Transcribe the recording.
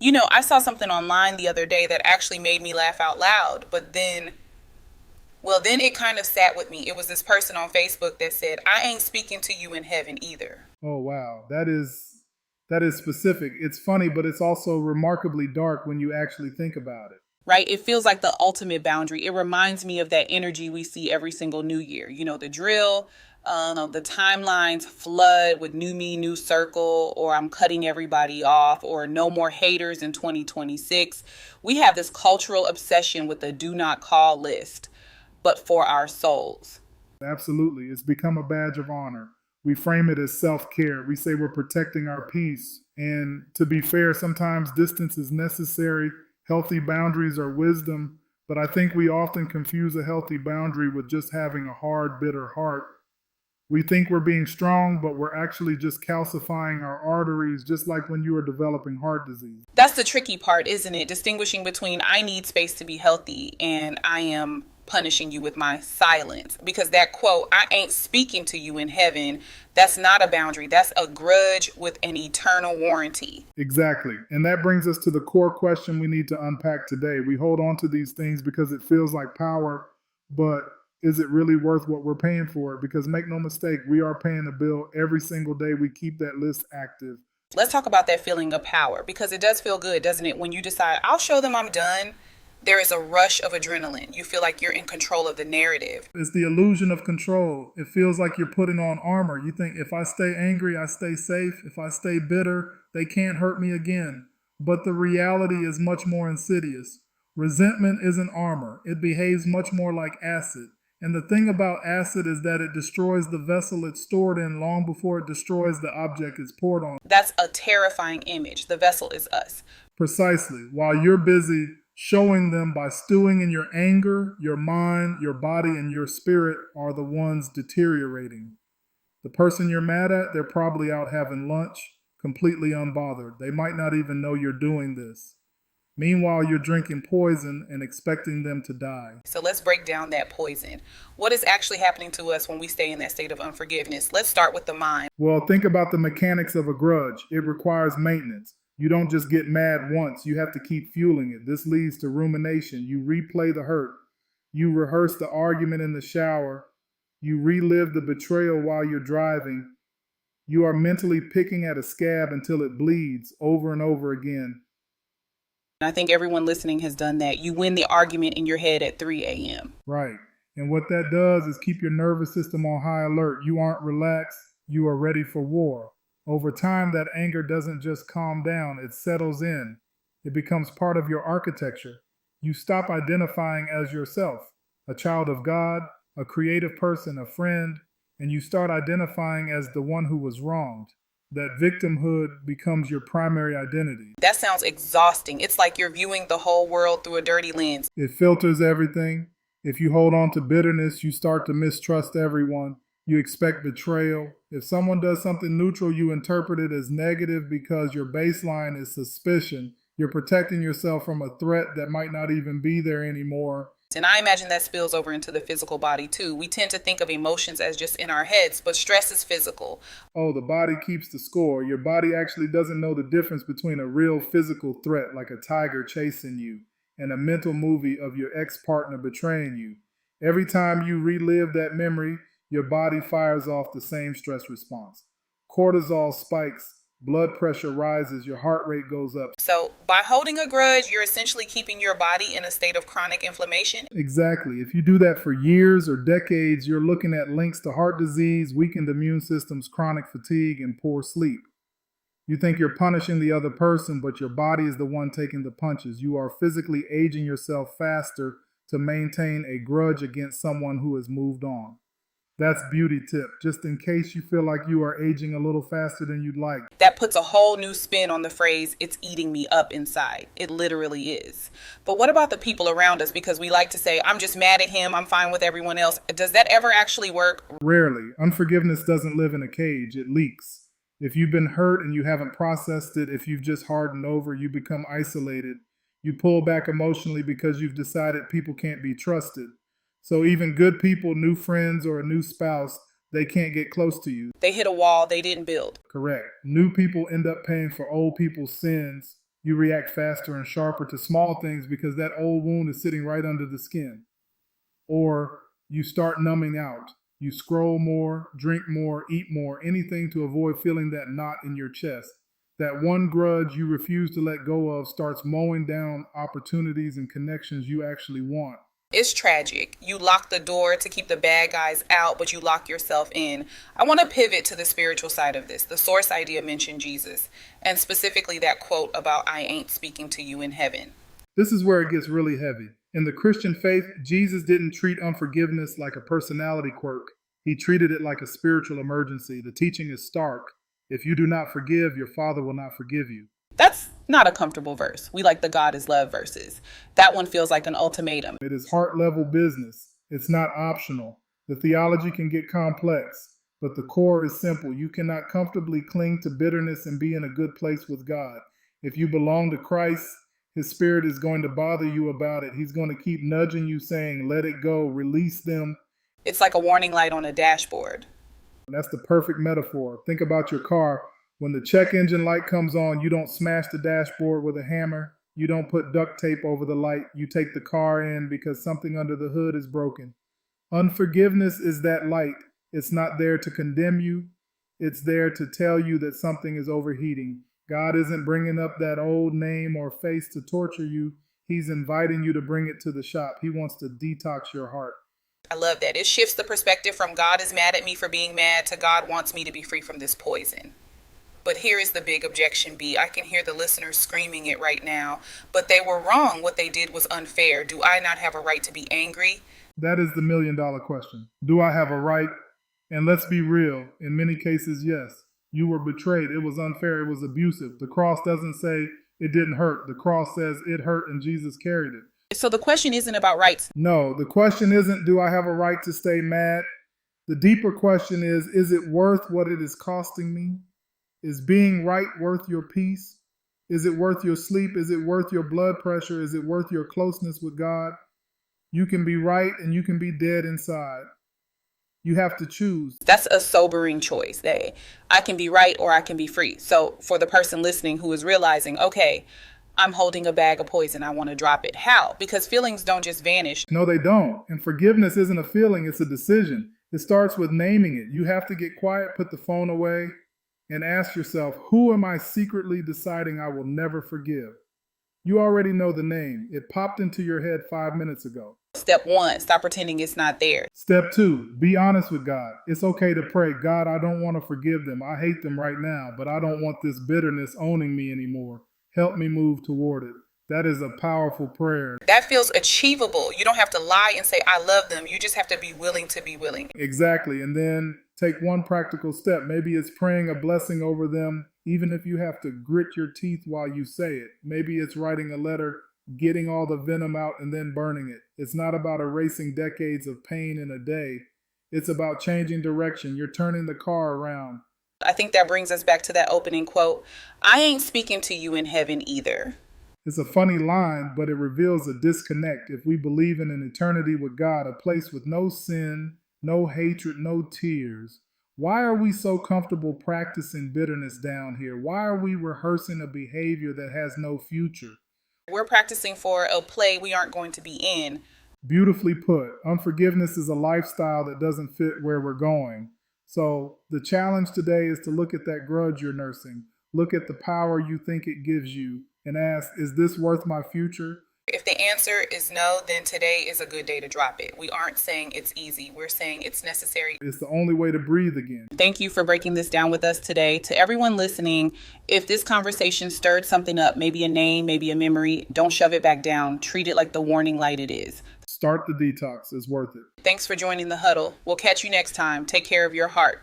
I saw something online the other day that actually made me laugh out loud, but then it kind of sat with me. It was this person on Facebook that said, I ain't speaking to you in heaven either. Oh wow, that is specific. It's funny, but it's also remarkably dark when you actually think about it. Right? It feels like the ultimate boundary. It reminds me of that energy we see every single new year. The drill, the timelines flood with new me, new circle, or I'm cutting everybody off, or no more haters in 2026. We have this cultural obsession with the do not call list, but for our souls. Absolutely. It's become a badge of honor. We frame it as self care. We say we're protecting our peace. And to be fair, sometimes distance is necessary. Healthy boundaries are wisdom. But I think we often confuse a healthy boundary with just having a hard, bitter heart. We think we're being strong, but we're actually just calcifying our arteries, just like when you are developing heart disease. That's the tricky part, isn't it? Distinguishing between I need space to be healthy and I am punishing you with my silence. Because that quote, I ain't speaking to you in heaven, that's not a boundary. That's a grudge with an eternal warranty. Exactly. And that brings us to the core question we need to unpack today. We hold on to these things because it feels like power, but is it really worth what we're paying for it? Because make no mistake, we are paying a bill every single day we keep that list active. Let's talk about that feeling of power because it does feel good, doesn't it? When you decide, I'll show them I'm done, there is a rush of adrenaline. You feel like you're in control of the narrative. It's the illusion of control. It feels like you're putting on armor. You think if I stay angry, I stay safe. If I stay bitter, they can't hurt me again. But the reality is much more insidious. Resentment isn't armor. It behaves much more like acid. And the thing about acid is that it destroys the vessel it's stored in long before it destroys the object it's poured on. That's a terrifying image. The vessel is us. Precisely. While you're busy showing them by stewing in your anger, your mind, your body, and your spirit are the ones deteriorating. The person you're mad at, they're probably out having lunch, completely unbothered. They might not even know you're doing this. Meanwhile, you're drinking poison and expecting them to die. So let's break down that poison. What is actually happening to us when we stay in that state of unforgiveness? Let's start with the mind. Well, think about the mechanics of a grudge. It requires maintenance. You don't just get mad once, you have to keep fueling it. This leads to rumination. You replay the hurt. You rehearse the argument in the shower. You relive the betrayal while you're driving. You are mentally picking at a scab until it bleeds over and over again. I think everyone listening has done that. You win the argument in your head at 3 a.m. Right. And what that does is keep your nervous system on high alert. You aren't relaxed. You are ready for war. Over time, that anger doesn't just calm down, it settles in. It becomes part of your architecture. You stop identifying as yourself, a child of God, a creative person, a friend, and you start identifying as the one who was wronged. That victimhood becomes your primary identity. That sounds exhausting. It's like you're viewing the whole world through a dirty lens. It filters everything. If you hold on to bitterness, you start to mistrust everyone. You expect betrayal. If someone does something neutral, you interpret it as negative because your baseline is suspicion. You're protecting yourself from a threat that might not even be there anymore. And I imagine that spills over into the physical body too. We tend to think of emotions as just in our heads, but stress is physical. Oh, the body keeps the score. Your body actually doesn't know the difference between a real physical threat like a tiger chasing you and a mental movie of your ex-partner betraying you. Every time you relive that memory, your body fires off the same stress response. Cortisol spikes, blood pressure rises, your heart rate goes up. So by holding a grudge, you're essentially keeping your body in a state of chronic inflammation. Exactly. If you do that for years or decades, you're looking at links to heart disease, weakened immune systems, chronic fatigue, and poor sleep. You think you're punishing the other person, but your body is the one taking the punches. You are physically aging yourself faster to maintain a grudge against someone who has moved on. That's beauty tip, just in case you feel like you are aging a little faster than you'd like. That puts a whole new spin on the phrase, it's eating me up inside. It literally is. But what about the people around us? Because we like to say, I'm just mad at him, I'm fine with everyone else. Does that ever actually work? Rarely. Unforgiveness doesn't live in a cage, it leaks. If you've been hurt and you haven't processed it, if you've just hardened over, you become isolated. You pull back emotionally because you've decided people can't be trusted. So even good people, new friends, or a new spouse, they can't get close to you. They hit a wall they didn't build. Correct. New people end up paying for old people's sins. You react faster and sharper to small things because that old wound is sitting right under the skin. Or you start numbing out. You scroll more, drink more, eat more, anything to avoid feeling that knot in your chest. That one grudge you refuse to let go of starts mowing down opportunities and connections you actually want. It's tragic. You lock the door to keep the bad guys out, but you lock yourself in. I want to pivot to the spiritual side of this. The source idea mentioned Jesus, and specifically that quote about I ain't speaking to you in heaven. This is where it gets really heavy. In the Christian faith, Jesus didn't treat unforgiveness like a personality quirk. He treated it like a spiritual emergency. The teaching is stark. If you do not forgive, your Father will not forgive you. That's not a comfortable verse. We like the God is love verses. That one feels like an ultimatum. It is heart level business. It's not optional. The theology can get complex, but the core is simple. You cannot comfortably cling to bitterness and be in a good place with God. If you belong to Christ, His Spirit is going to bother you about it. He's going to keep nudging you, saying, let it go, release them. It's like a warning light on a dashboard. That's the perfect metaphor. Think about your car. When the check engine light comes on, you don't smash the dashboard with a hammer. You don't put duct tape over the light. You take the car in because something under the hood is broken. Unforgiveness is that light. It's not there to condemn you. It's there to tell you that something is overheating. God isn't bringing up that old name or face to torture you. He's inviting you to bring it to the shop. He wants to detox your heart. I love that. It shifts the perspective from God is mad at me for being mad to God wants me to be free from this poison. But here is the big objection, B. I can hear the listeners screaming it right now. But they were wrong. What they did was unfair. Do I not have a right to be angry? That is the $1,000,000 question. Do I have a right? And let's be real. In many cases, yes. You were betrayed. It was unfair. It was abusive. The cross doesn't say it didn't hurt. The cross says it hurt and Jesus carried it. So the question isn't about rights. No, the question isn't, do I have a right to stay mad? The deeper question is it worth what it is costing me? Is being right worth your peace? Is it worth your sleep? Is it worth your blood pressure? Is it worth your closeness with God? You can be right and you can be dead inside. You have to choose. That's a sobering choice. I can be right or I can be free. So for the person listening who is realizing, okay, I'm holding a bag of poison, I want to drop it. How? Because feelings don't just vanish. No, they don't. And forgiveness isn't a feeling, it's a decision. It starts with naming it. You have to get quiet, put the phone away, and ask yourself, who am I secretly deciding I will never forgive? You already know the name. It popped into your head 5 minutes ago. Step 1, stop pretending it's not there. Step 2, be honest with God. It's okay to pray, God, I don't want to forgive them. I hate them right now, but I don't want this bitterness owning me anymore. Help me move toward it. That is a powerful prayer. That feels achievable. You don't have to lie and say, I love them. You just have to be willing to be willing. Exactly. And then take one practical step. Maybe it's praying a blessing over them, even if you have to grit your teeth while you say it. Maybe it's writing a letter, getting all the venom out and then burning it. It's not about erasing decades of pain in a day. It's about changing direction. You're turning the car around. I think that brings us back to that opening quote. I ain't speaking to you in heaven either. It's a funny line, but it reveals a disconnect. If we believe in an eternity with God, a place with no sin, no hatred, no tears, why are we so comfortable practicing bitterness down here? Why are we rehearsing a behavior that has no future? We're practicing for a play we aren't going to be in. Beautifully put. Unforgiveness is a lifestyle that doesn't fit where we're going. So the challenge today is to look at that grudge you're nursing. Look at the power you think it gives you and ask, is this worth my future? If the answer is no, then today is a good day to drop it. We aren't saying it's easy. We're saying it's necessary. It's the only way to breathe again. Thank you for breaking this down with us today. To everyone listening, if this conversation stirred something up, maybe a name, maybe a memory, don't shove it back down. Treat it like the warning light it is. Start the detox. It's worth it. Thanks for joining the huddle. We'll catch you next time. Take care of your heart.